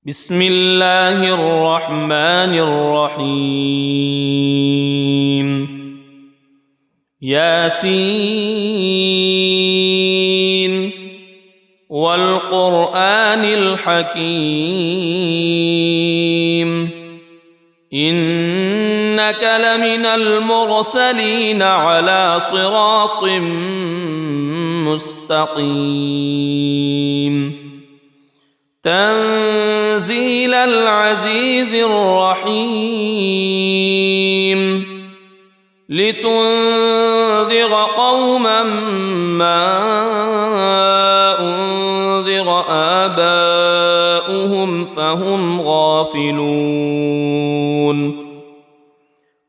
بسم الله الرحمن الرحيم ياسين والقرآن الحكيم إنك لمن المرسلين على صراط مستقيم تنزيل العزيز الرحيم لتنذر قوما ما أنذر آباؤهم فهم غافلون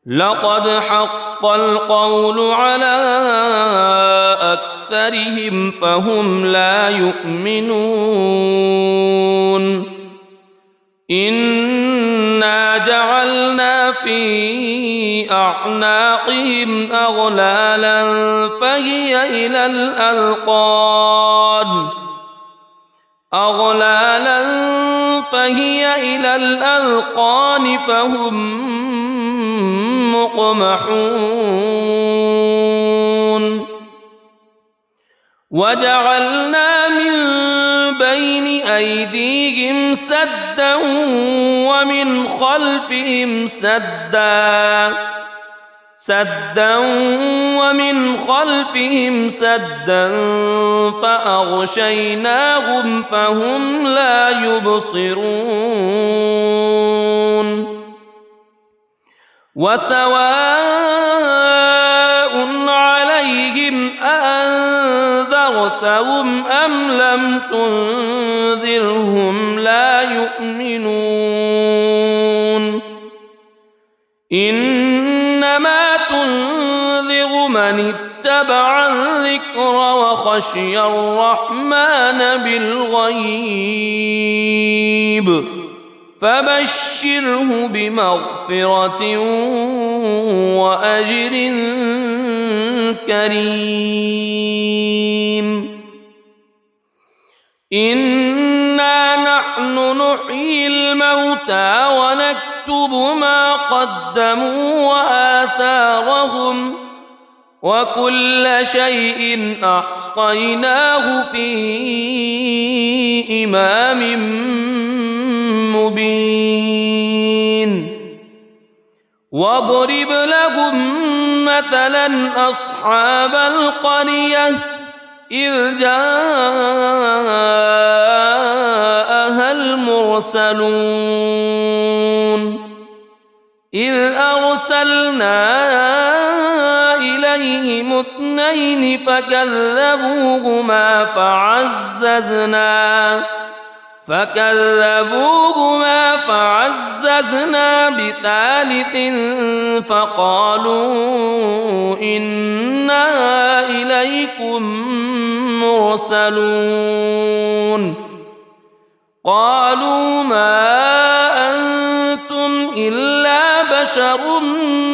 لقد حق القول على أكثرهم فهم لا يؤمنون إنا جعلنا في أعناقهم أغلالا فهي إلى الأذقان فهم مقمحون وجعلنا من بين أيديهم سدا ومن خلفهم سدا فأغشيناهم فهم لا يبصرون وسواء عليهم أأنذرتهم أم لم تنذرهم لا يؤمنون إنما تنذر من اتبع الذكر وخشي الرحمن بالغيب فبشره بمغفرة وأجر كريم إنا نحن نحيي الموتى ونكتب ما قدموا وآثارهم وكل شيء أحصيناه في إمام مبين واضرب لهم مثلا أصحاب القرية إذ جاءها المرسلون إذ أرسلنا إليهم اثنين فكذبوهما فعززنا بثالث فقالوا إنا إليكم مرسلون قالوا ما أنتم إلا بشر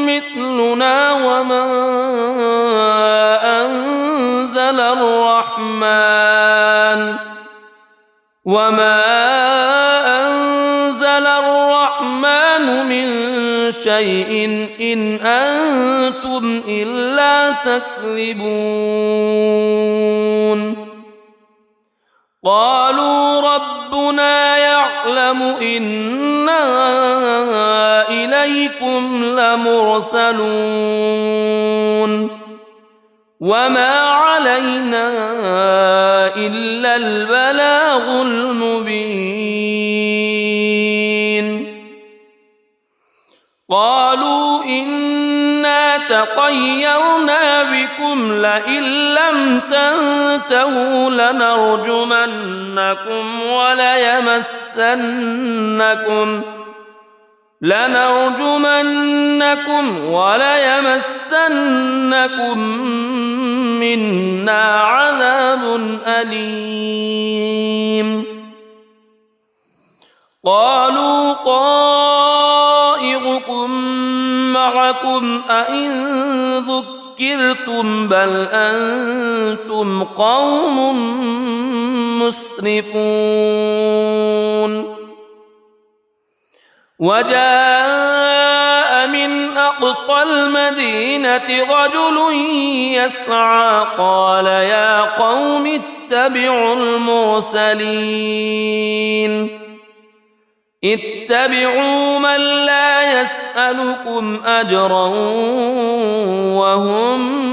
مثلنا وما أنزل الرحمن من شيء إن أنتم إلا تكذبون قالوا ربنا يعلم إنا إليكم لمرسلون وما علينا إلا البلاغ المبين قالوا إنا تطيرنا بكم لئن لم تنتهوا لنرجمنكم وليمسنكم منا عذاب أليم قالوا طائركم معكم أئن ذكرتم بل أنتم قوم مسرفون وجاء من أقصى المدينة رجل يسعى قال يا قوم اتبعوا المرسلين اتبعوا من لا يسألكم أجرا وهم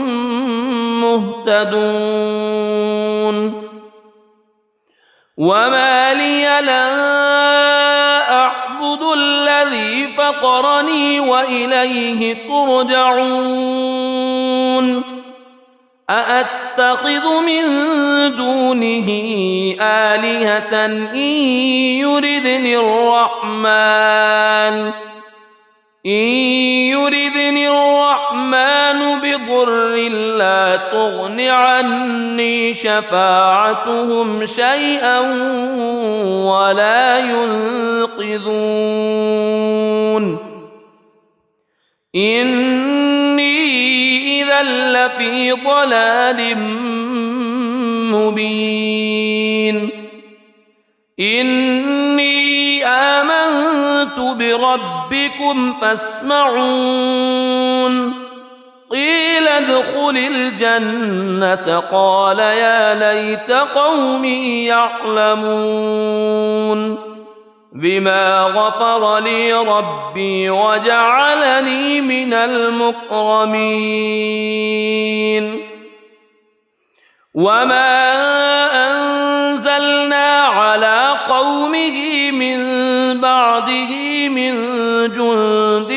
مهتدون وما لي لا أعبد الذي فطرني وإليه ترجعون أأتخذ من دونه آلهة إن يردني الرحمن بضر لا تغن عني شفاعتهم شيئا ولا ينقذون إني إذا لفي ضلال مبين إني آمنت بربكم فاسمعون قيل ادخل الجنة قال يا ليت قومي يعلمون بما غفر لي ربي وجعلني من المكرمين وما أنزلنا على قومه من بعده من جند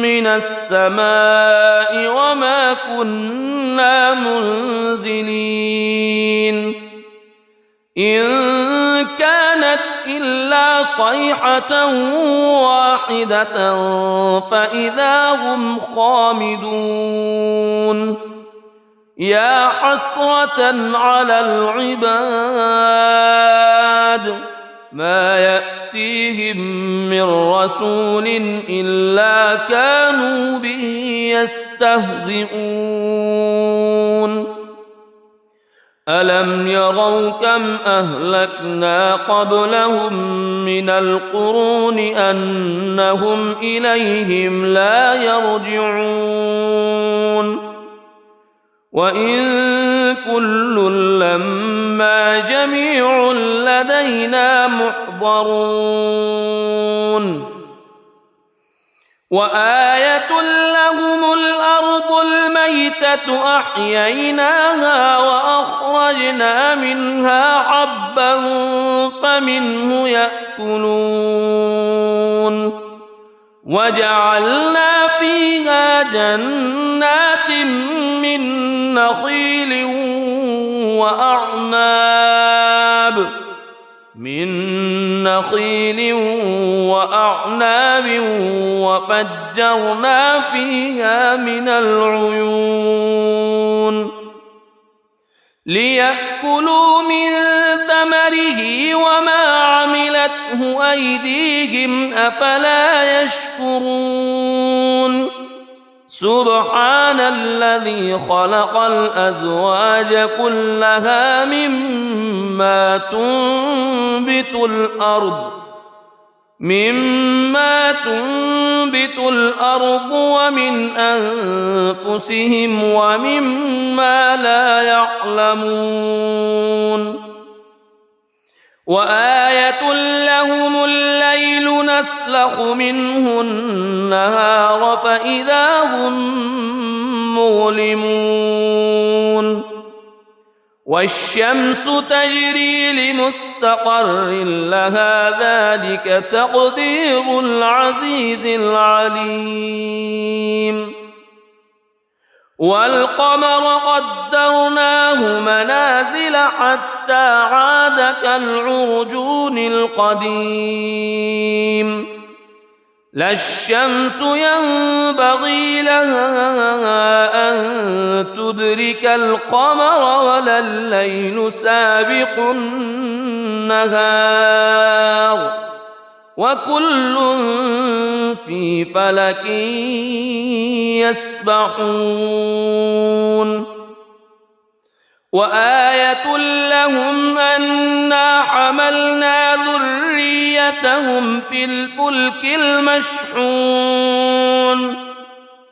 من السماء وما كنا منزلين إن كانت إلا صيحة واحدة فإذا هم خامدون يا حسرة على العباد ما يأتيهم من رسول إلا كانوا به يستهزئون ألم يروا كم أهلكنا قبلهم من القرون أنهم إليهم لا يرجعون وإن كل لما جميع لدينا محضرون وآية لهم الأرض الميتة أحييناها وأخرجنا منها حبا فمنه يأكلون وجعلنا فيها جنات من نخيل وأعناب وفجرنا فيها من العيون ليأكلوا من ثمره وما عملته أيديهم أفلا يشكرون سبحان الذي خلق الأزواج كلها مما تنبت الأرض ومن أنفسهم ومما لا يعلمون وآية لهم الليل نسلخ منه النهار فإذا هم مظلمون والشمس تجري لمستقر لها ذلك تقدير العزيز العليم والقمر قدرناه منازل حتى عاد كالعرجون القديم لا الشمس ينبغي لها أن تدرك القمر ولا الليل سابق النهار وكل في فلك يسبحون وآية لهم أنا حملنا ذريتهم في الفلك المشحون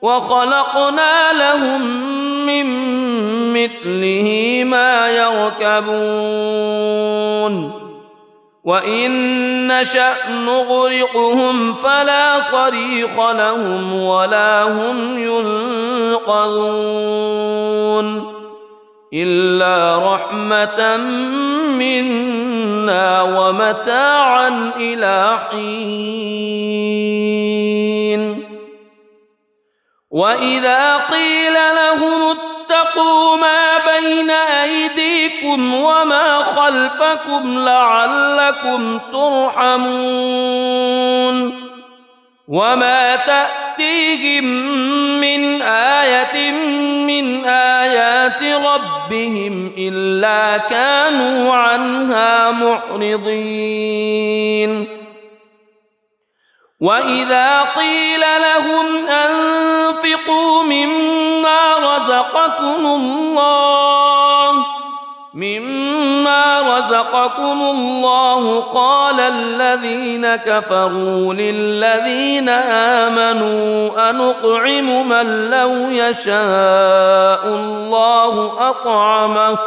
وخلقنا لهم من مثله ما يركبون وإن نشأ نغرقهم فلا صريخ لهم ولا هم ينقذون إلا رحمة منا ومتاعا إلى حين وإذا قيل لهم اتقوا ما بين أيديكم وما خلفكم لعلكم ترحمون وما تأتيهم من آية من آيات ربهم إلا كانوا عنها معرضين وإذا قيل لهم أنفقوا مما رزقكم الله قال الذين كفروا للذين آمنوا أنطعم من لو يشاء الله أطعمه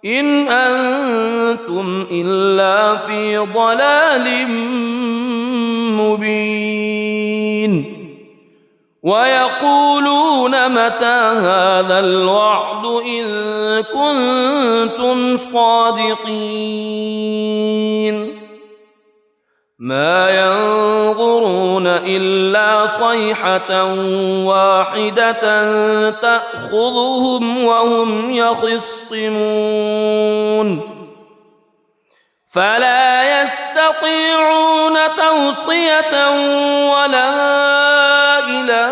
إن أنتم إلا في ضلال مبين ويقولون متى هذا الوعد إن كنتم صادقين ما ينظرون إلا صيحة واحدة تأخذهم وهم يخصمون فلا يستطيعون توصية ولا إلى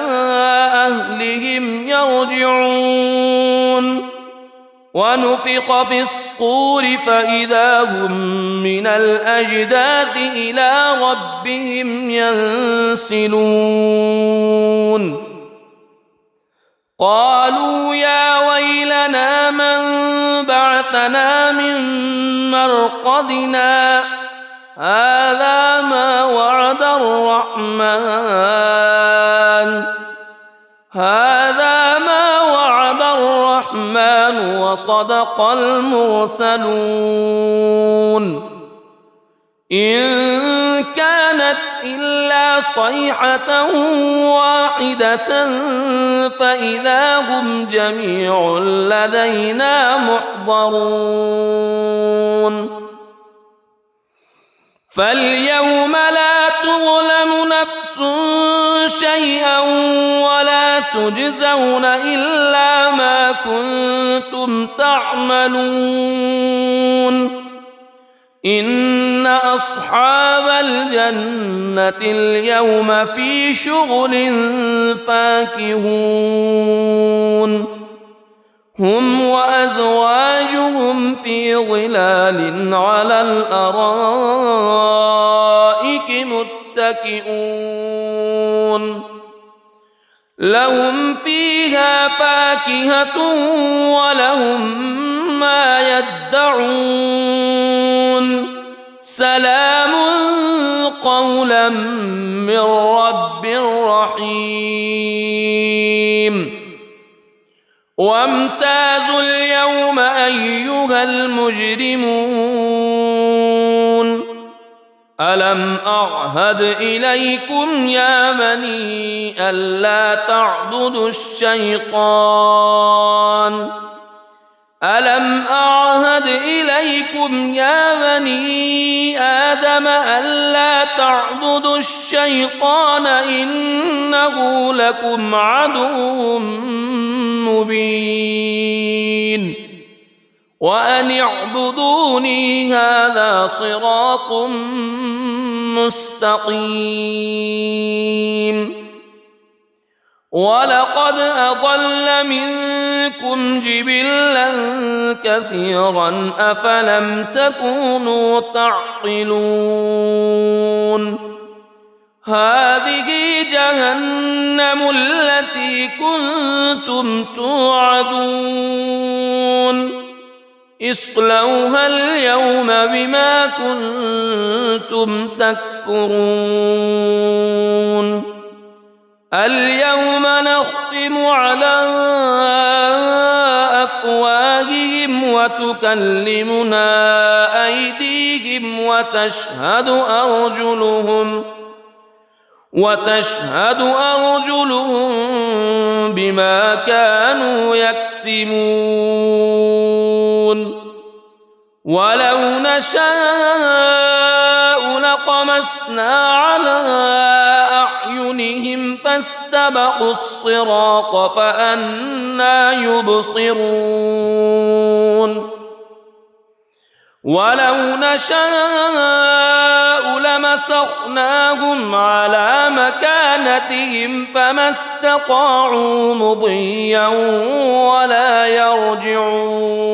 أهلهم يرجعون ونفخ في الصور فإذا هم من الأجداث إلى ربهم ينسلون قالوا يا ويلنا من بعثنا من مرقدنا هذا ما وعد الرحمن وصدق المرسلون إن كانت إلا صيحة واحدة فإذا هم جميع لدينا محضرون فاليوم لا تظلم نفس شيئا ولا تجزون إلا ما كنتم تعملون إن أصحاب الجنة اليوم في شغل فاكهون هم وأزواجهم في ظلال على الأرائك متكئون لهم فيها فاكهة ولهم ما يدعون سلام قولا من رب رحيم وامتازوا اليوم أيها المجرمون ألم أعهد إليكم يا بني ألا تعبدوا الشيطان ألم أعهد إليكم يا بني آدم ألا تعبدوا الشيطان إنه لكم عدو مبين وأن اعبدوني هذا صراط مستقيم ولقد أضل منكم جبلا كثيرا أفلم تكونوا تعقلون هذه جهنم التي كنتم توعدون اصلوها اليوم بما كنتم تكفرون اليوم نختم على أفواههم وتكلمنا أيديهم وتشهد أرجلهم بما كانوا يكسبون ولو نشاء لطمسنا على أعينهم فاستبقوا الصراط فأنى يبصرون ولو نشاء لمسخناهم على مكانتهم فما استطاعوا مضيا ولا يرجعون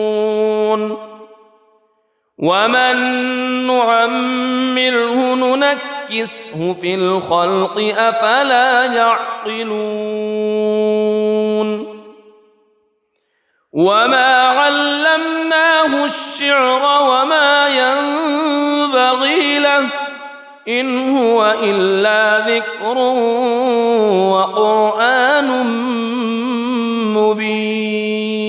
ومن نعمره ننكسه في الخلق أفلا يعقلون وما علمناه الشعر وما ينبغي له إن هو إلا ذكر وقرآن مبين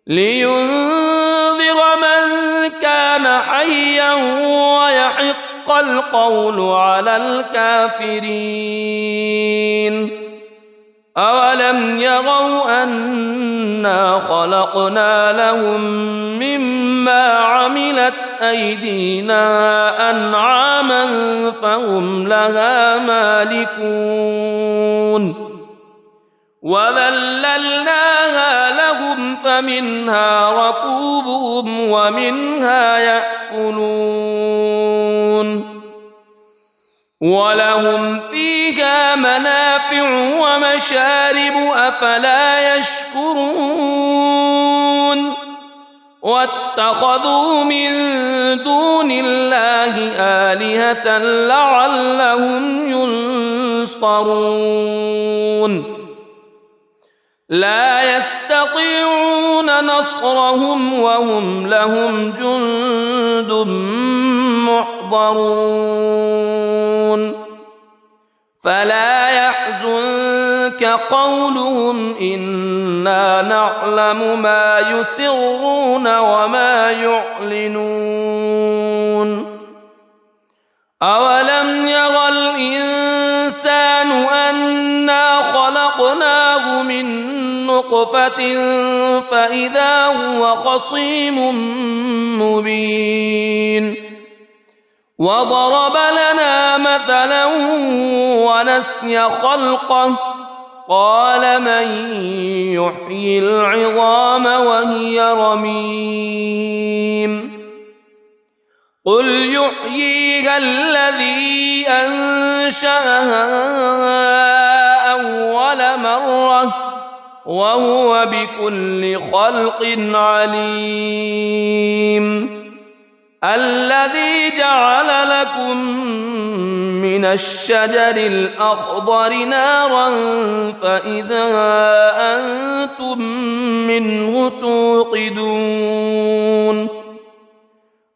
لينذر من كان حيا ويحق القول على الكافرين أولم يروا أنا خلقنا لهم مما عملت أيدينا أنعاما فهم لها مالكون وذللناها لهم فمنها ركوبهم ومنها يأكلون ولهم فيها منافع ومشارب أفلا يشكرون واتخذوا من دون الله آلهة لعلهم ينصرون لا يستطيعون نصرهم وهم لهم جند محضرون فلا يحزنك قولهم إنا نعلم ما يسرون وما يعلنون أولم ير الإنسان أنا خلقناه من نطفة فإذا هو خصيم مبين وضرب لنا مثلا ونسي خلقه قال من يحيي العظام وهي رميم قل يحييها الذي أنشأها أول مرة وهو بكل خلق عليم الذي جعل لكم من الشجر الأخضر نارا فإذا أنتم منه توقدون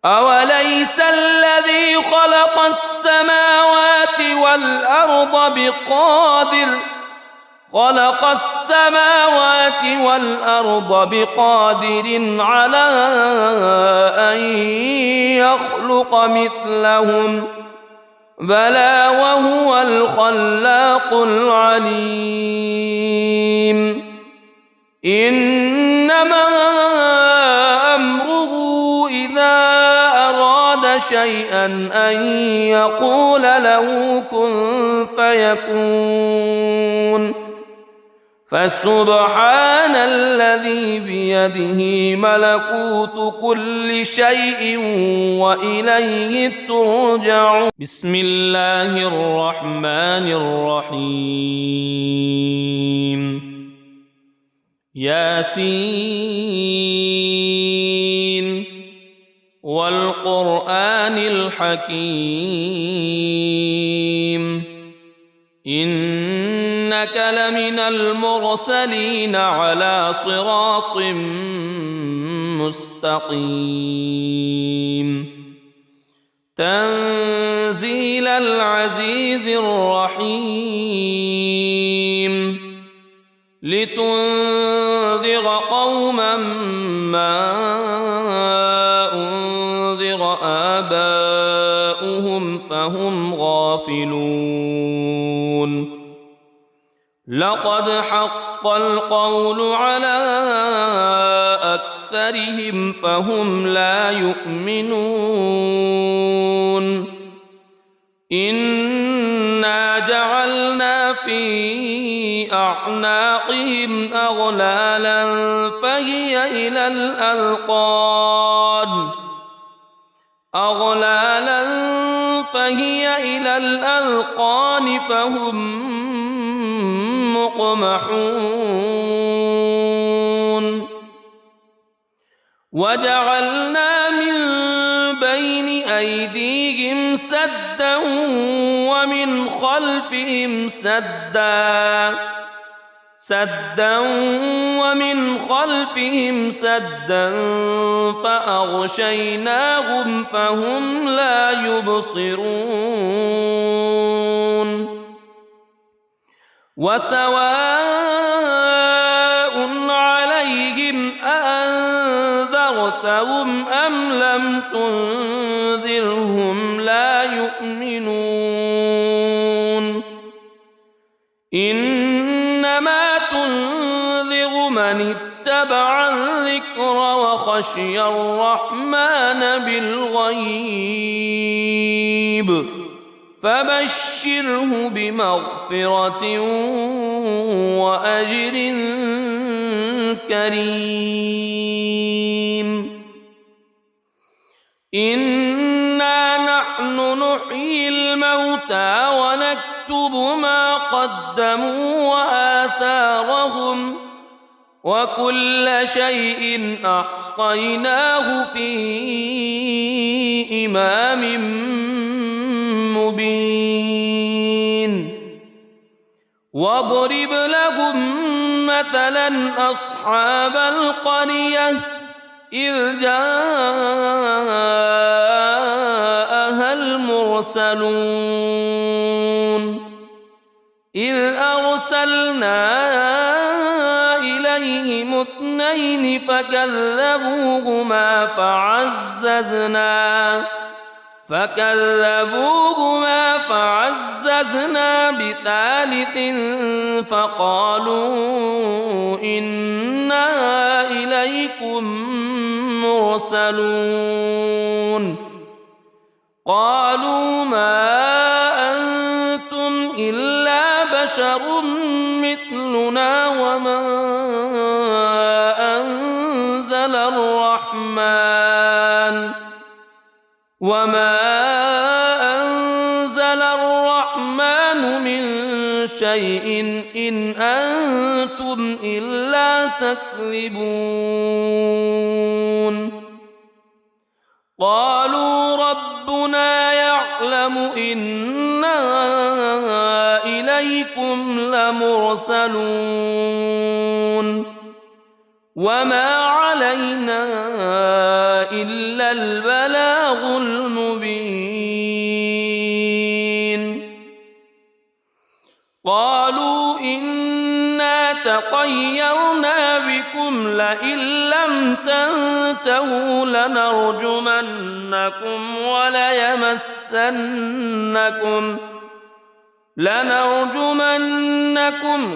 أوليس الذي خلق السماوات والأرض بقادر على أن يخلق مثلهم بلى وهو الخلاق العليم إنما أمره إذا أراد شيئا أن يقول له كن فيكون فسبحان الذي بيده ملكوت كل شيء وإليه ترجعون بسم الله الرحمن الرحيم ياسين والقرآن الحكيم إنك لمن المرسلين على صراط مستقيم تنزيل العزيز الرحيم لتنذر قوما ما أنذر آباؤهم فهم غافلون لقد حق القول على أكثرهم فهم لا يؤمنون إنا جعلنا في أعناقهم أغلالا فهي إلى الأذقان فهم مقمحون وجعلنا من بين أيديهم سدا ومن خلفهم سدا فأغشيناهم فهم لا يبصرون وسواء عليهم أأنذرتهم أم لم تنذرهم لا يؤمنون إنما تنذر من اتبع الذكر وخشي الرحمن بالغيب فبشره بمغفرة وأجر كريم إنا نحن نحيي الموتى ونكتب ما قدموا وآثارهم وكل شيء أحصيناه في إمام مبين واضرب لهم مثلا أصحاب القرية إذ جاءها المرسلون إذ أرسلنا إليهم اثنين فكذبوهما فعززنا بثالث فقالوا إنا إليكم مرسلون قالوا ما أنتم إلا بشر مثلنا وما أنزل الرحمن من شيء إن أنتم إلا تكذبون قالوا ربنا يعلم إنا إليكم لمرسلون وما علينا إلا البلاغ المبين قالوا إنا تطيرنا بكم لئن لم تنتهوا لنرجمنكم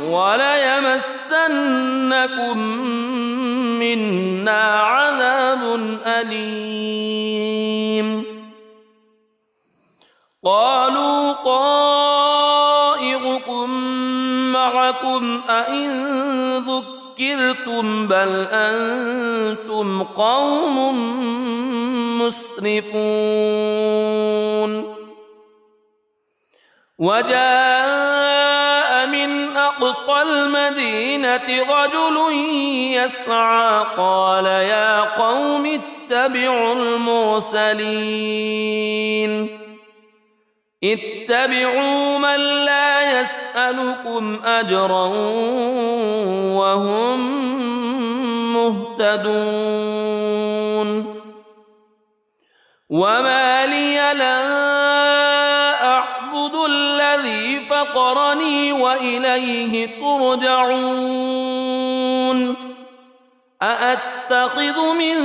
وليمسنكم منا عذاب أليم قالوا طائركم معكم أئن ذكرتم بل أنتم قوم مسرفون وجاء من أقصى المدينة رجل يسعى قال يا قوم اتبعوا المرسلين اتبعوا من لا يسألكم أجرا وهم مهتدون مهتدون وما لي لا أعبد الذي فطرني وإليه ترجعون أأتخذ من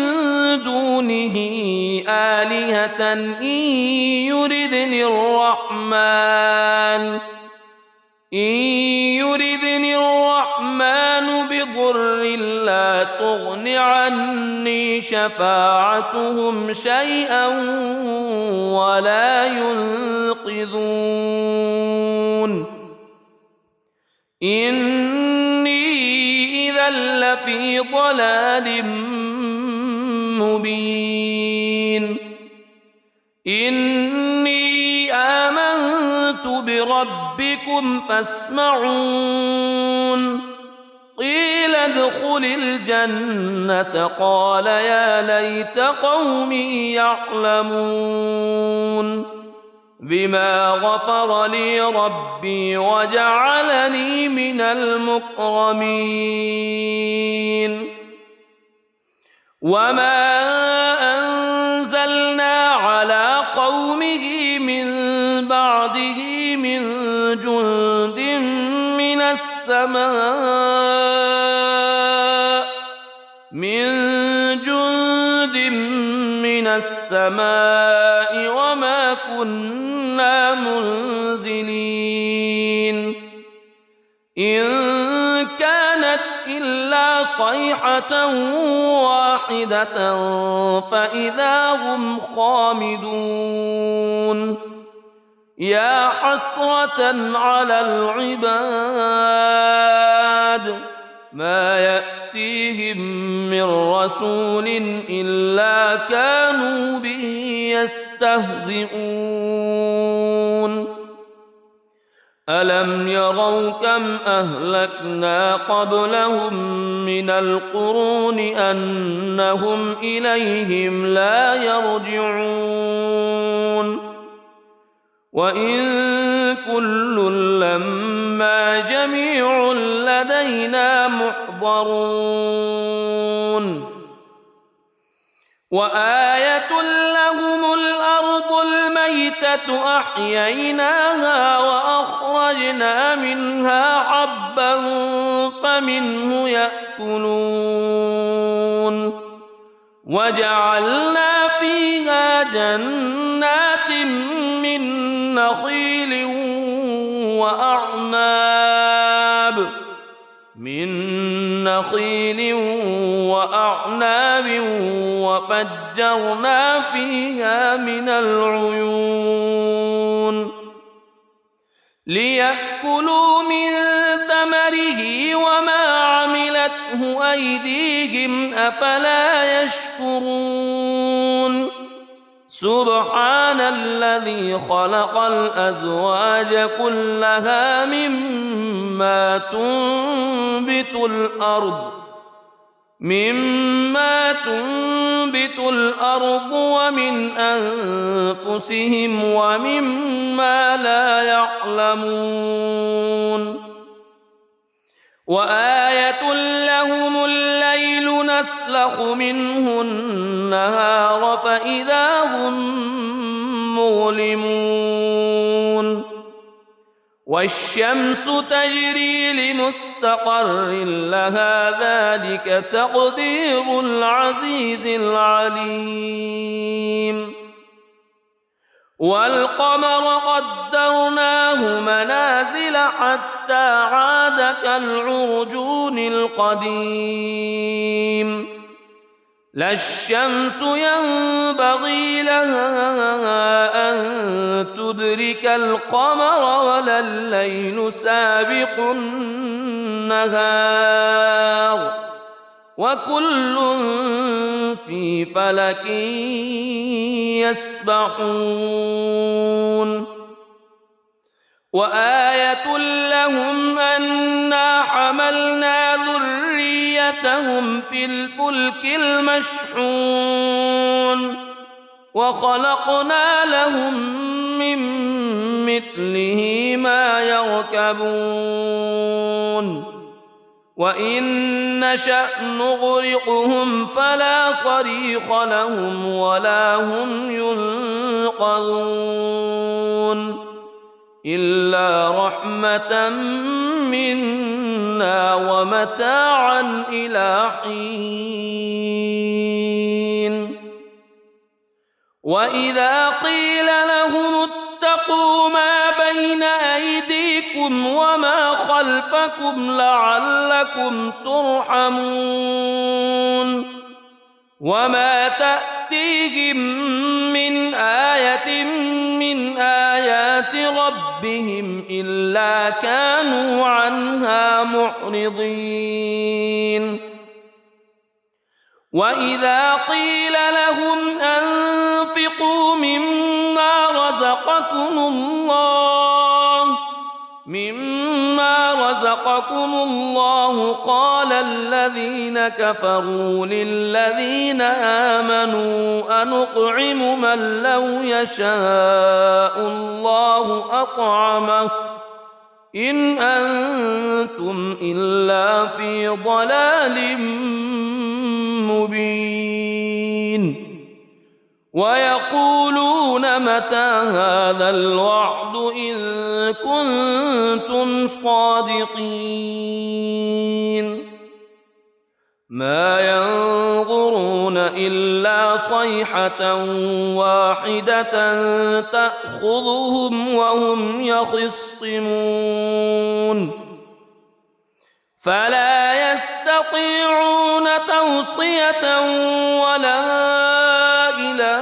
دونه آلهة إن يردني الرحمن بضر لا تغن عني شفاعتهم شيئا ولا ينقذون إني إذا لفي ضلال مبين إني آمنت بربكم فاسمعون قيل ادخل الجنة قال يا ليت قومي يعلمون بما غفر لي ربي وجعلني من المكرمين وما أنزلنا على قومه من بعده من جند من السماء وما كنا منزلين إن كانت إلا صيحة واحدة فإذا هم خامدون يا حسرة على العباد ما يأتيهم من رسول إلا كانوا به يستهزئون ألم يروا كم أهلكنا قبلهم من القرون أنهم إليهم لا يرجعون وإن كل لما جميع لدينا محضرون وآية لهم الأرض الميتة أحييناها وأخرجنا منها حبا فمنه يأكلون وجعلنا فيها جنات من نخيل وأعناب وفجرنا فيها من العيون ليأكلوا من ثمره وما عملته أيديهم أفلا يشكرون سبحان الذي خلق الأزواج كلها مما تنبت الأرض ومن أنفسهم ومما لا يعلمون وآية لهم الليل نسلخ منه النهار فإذا هم مظلمون والشمس تجري لمستقر لها ذلك تقدير العزيز العليم والقمر قدرناه منازل حتى عاد كالعرجون القديم لا الشمس ينبغي لها أن تدرك القمر ولا الليل سابق النهار وكل في فلك يسبحون وآية لهم أنا حملنا ذريتهم في الفلك المشحون وخلقنا لهم من مثله ما يركبون وإن نشأ نغرقهم فلا صريخ لهم ولا هم ينقذون إلا رحمة منا ومتاعا إلى حين وإذا قيل لهم اتقوا ما بين أيديكم وما خلفكم لعلكم ترحمون وما تأتيهم من آية من آيات ربهم إلا كانوا عنها معرضين وإذا قيل لهم أنفقوا مما رزقكم الله قال الذين كفروا للذين آمنوا أنطعم من لو يشاء الله أطعمه إن أنتم إلا في ضلال مبين ويقولون متى هذا الوعد إن كنتم صادقين ما ينظرون إلا صيحة واحدة تأخذهم وهم يخصمون فلا يستطيعون توصية ولا إلى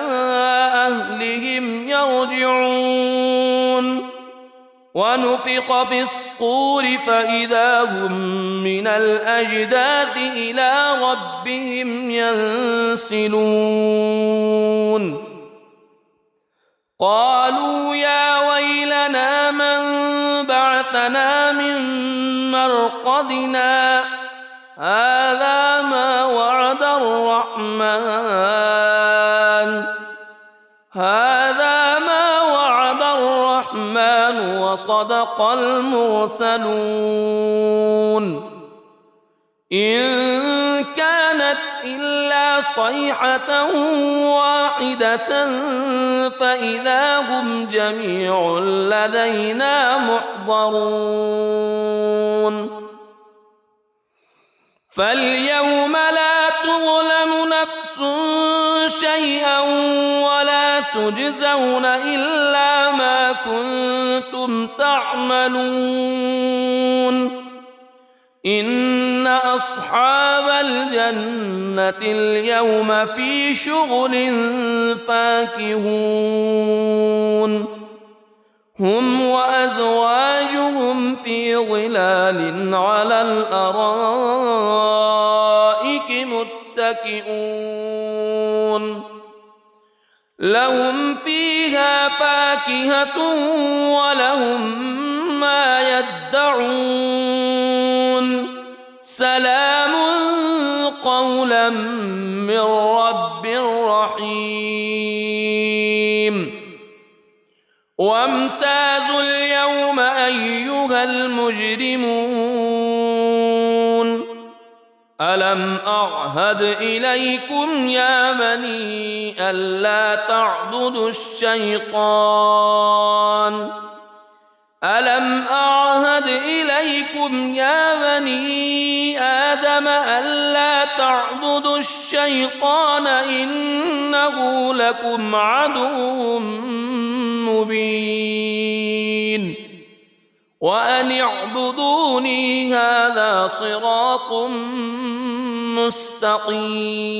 أهلهم يرجعون ونفخ في الصور فإذا هم من الأجداث إلى ربهم ينسلون قالوا يا ويلنا من بعثنا من مرقدنا هذا ما وعد الرحمن وصدق المرسلون إن كانت إلا صيحة واحدة فإذا هم جميع لدينا محضرون فاليوم لا تظلم نفس شيئا ولا تجزون إلا ما كنتم تعملون إن أصحاب الجنة اليوم في شغل فاكهون هم وأزواجهم في ظلال على الأرائك متكئون لهم فيها فاكهة ولهم ما يدعون سلام قولا من رب رحيم وامتازوا اليوم أيها المجرمون ألم أعهد إليكم يا بني ألا تعبدوا الشيطان ألم أعهد إليكم يا بني آدم ألا تعبدوا الشيطان إنه لكم عدو مبين وأن اعبدوني هذا صراط مستقيم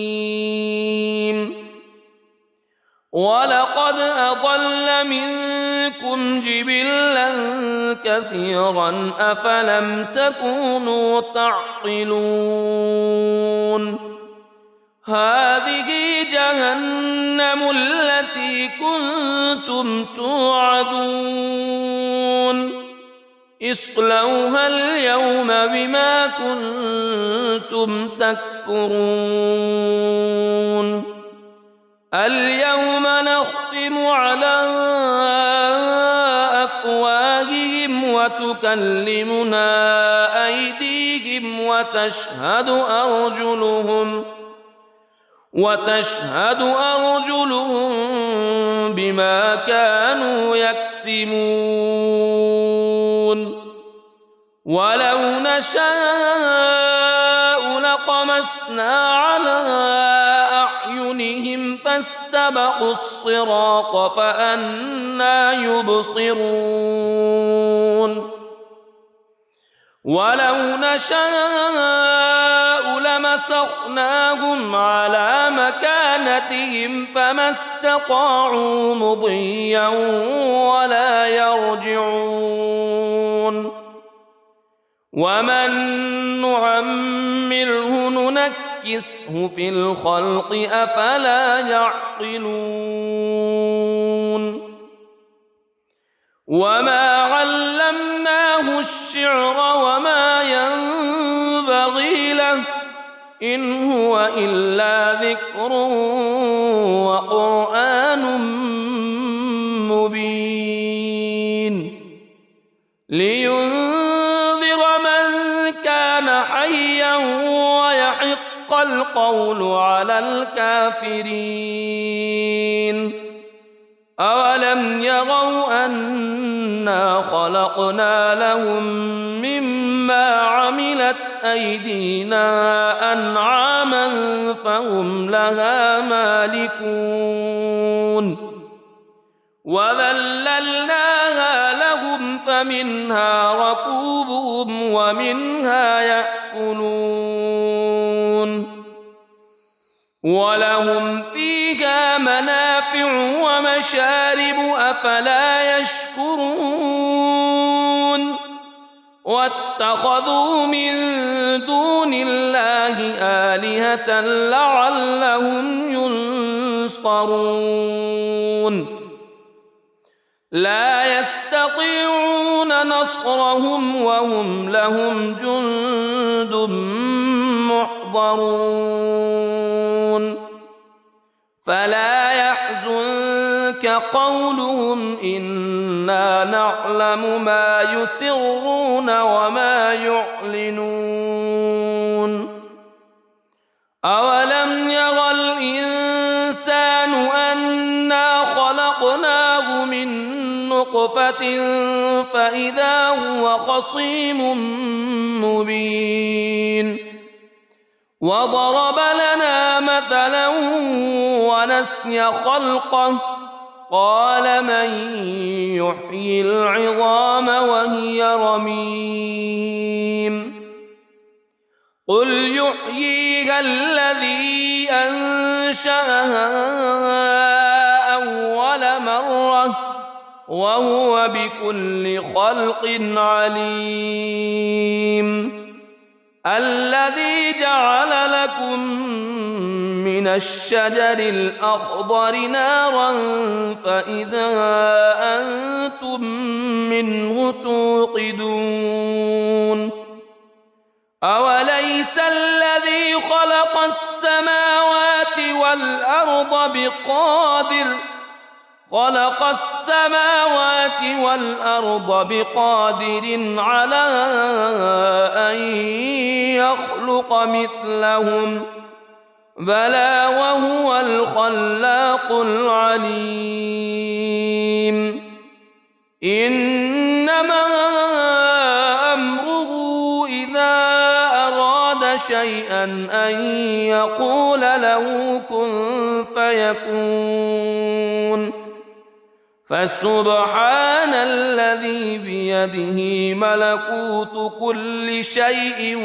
ولقد أضل منكم جبلا كثيرا أفلم تكونوا تعقلون هذه جهنم التي كنتم توعدون اصلوها اليوم بما كنتم تكفرون اليوم نختم على أفواههم وتكلمنا أيديهم وتشهد أرجلهم بما كانوا يكسبون ولو نشاء لطمسنا على أعينهم فاستبقوا الصراط فأنى يبصرون ولو نشاء لمسخناهم على مكانتهم فما استطاعوا مضيا ولا يرجعون ومن نعمره ننكسه في الخلق أفلا يعقلون وما علمناه الشعر وما ينبغي له إن هو إلا ذكر وقرآن مبين لينذر من كان حيا ويحق القول على الكافرين أولم يروا أنا خلقنا لهم مما عملت أيدينا أنعاما فهم لها مالكون وذللناها لهم فمنها ركوبهم ومنها يأكلون ولهم فيها منافع ومشارب أفلا يشكرون واتخذوا من دون الله آلهة لعلهم ينصرون لا يستطيعون نصرهم وهم لهم جند محضرون فلا يحزنك قولهم إنا نعلم ما يسرون وما يعلنون أولم ير الإنسان أنا خلقناه من نطفة فإذا هو خصيم مبين وضرب لنا مثلا ونسي خلقه قال من يحيي العظام وهي رميم قل يحييها الذي أنشأها أول مرة وهو بكل خلق عليم الذي جعل لكم من الشجر الأخضر نارا فإذا أنتم منه توقدون أوليس الذي خلق السماوات والأرض بقادر على أن يخلق مثلهم بلى وهو الخلاق العليم إنما أمره إذا أراد شيئا أن يقول له كن فيكون فسبحان الذي بيده ملكوت كل شيء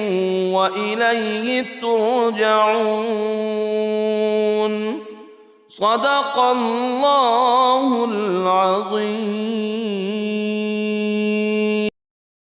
وإليه ترجعون صدق الله العظيم.